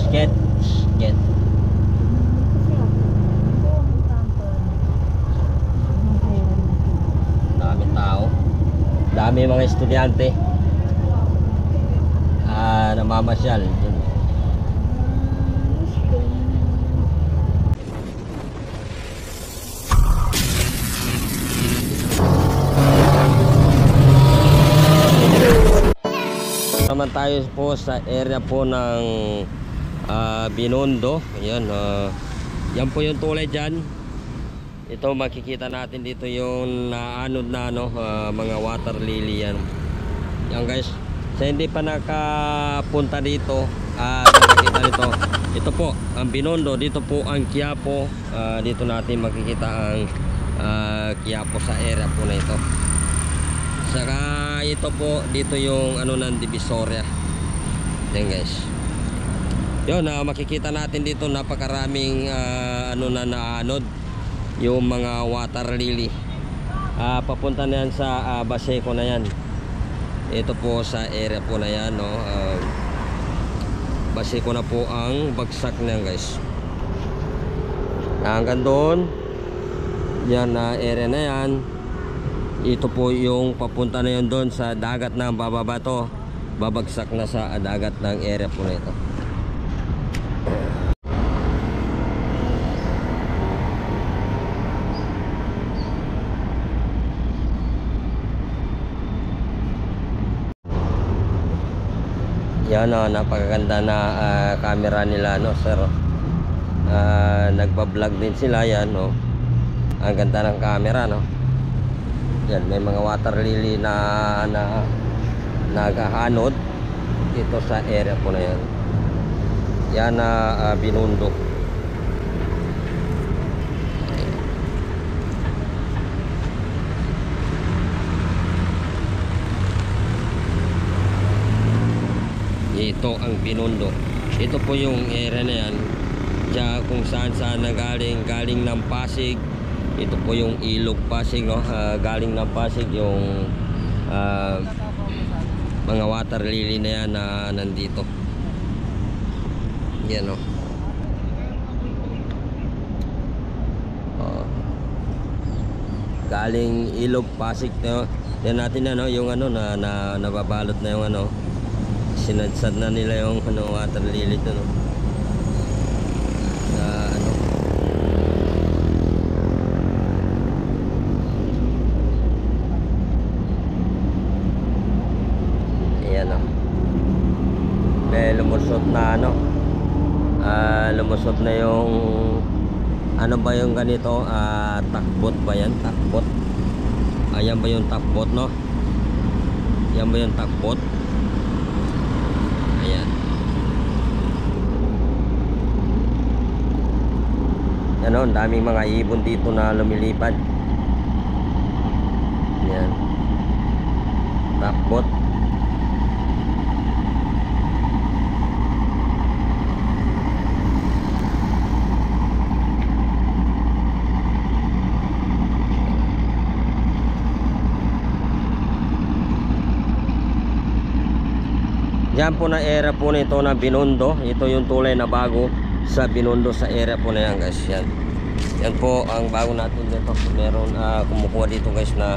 Sket. Daming tao. Dami mga estudyante. Namamasyal. Naman tayo po sa area po ng Binondo. Ayan, yan po yung tulay dyan. Ito makikita natin dito yung naanod na mga water lily yan. Yan guys, sa hindi pa nakapunta dito nakakita nito, ito po ang Binondo, dito po ang Quiapo. Dito natin makikita ang Quiapo sa area po na ito. Saka ito po dito yung ng Divisoria. Yan guys, yun, makikita natin dito napakaraming naanod yung mga water lily. Papunta na yan sa Baseco na yan. Ito po sa area po na yan, no? Baseco na po ang bagsak na yan guys. Hanggang doon yan na area na yan. Ito po yung papunta na yun doon sa dagat na bababa to. Babagsak na sa dagat ng area po na ito. Yan, napakaganda na camera nila, no sir. Nagba-vlog din sila yan, no. Ang ganda ng camera, no. Yan, may mga water lily na naghahanod dito sa area po na yan. Yan na Binondo. Ito ang Binondo. Ito po yung area na yan. Diyan kung saan galing ng Pasig. Ito po yung Ilog Pasig, no? Galing ng Pasig yung mga water lily na yan na nandito. Yan, no? Galing Ilog Pasig, no? Yan natin na, no? Yung na nababalot na yung sinadsad na nila yung water lily to, no? Lumusot na lumusot na yung ba yung ganito, takbot ba yan? Takbot. Ayan ba yung takbot, no? Yan ba yung takbot? Ayan. Yan, daming mga ibon dito na lumilipad. Yan. Takbot. Yan po na area po nito na Binondo. Ito yung tulay na bago sa Binondo sa area po na yan guys. Yan po ang bago natin dito. Meron kumukuha dito guys na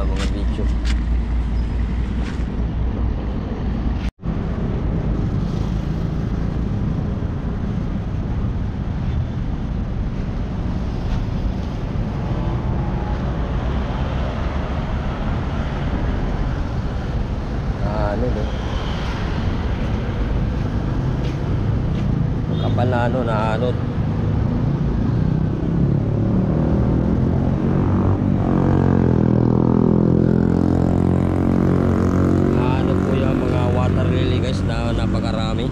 mga video. Kapal na naanod. Po yung mga water lily guys na napakarami.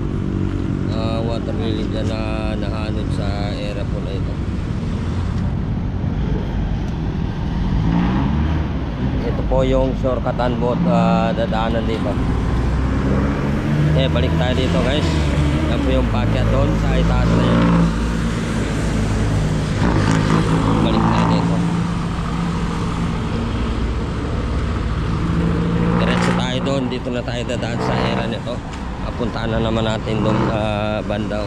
Water lily dyan na nahanod sa area po na ito. Ito po yung shortcutan boat, dadaanan dito. Balik tayo dito guys. Yan po yung packet doon sa itaas na yun. Balik tayo dito. Diretso tayo doon. Dito na tayo dadaan sa area nito. Apuntaan na naman natin doon sa banda.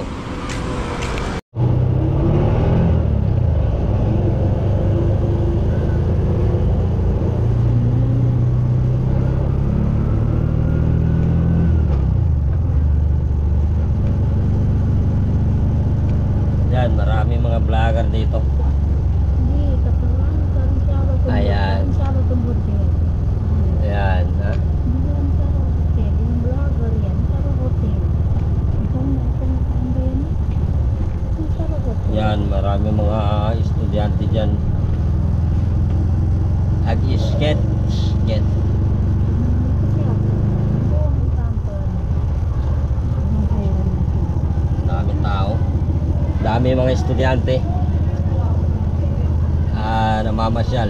Yan, marami mga vlogger dito. Hindi, katalan. Karang siyaro tumbutin. Ayan. Karang siyaro tumbutin. Ayan, ha? Hindi yan siyaro hotel. Yung vlogger yan, siyaro hotel. Ikaw na ba yan? Yung siyaro hotel. Yan, marami mga estudyante dyan. Ag-skate. Skate. Kasi ako, buong ang camper. Ang pera natin. Daming tao. Dami mga estudyante. Namamasyal.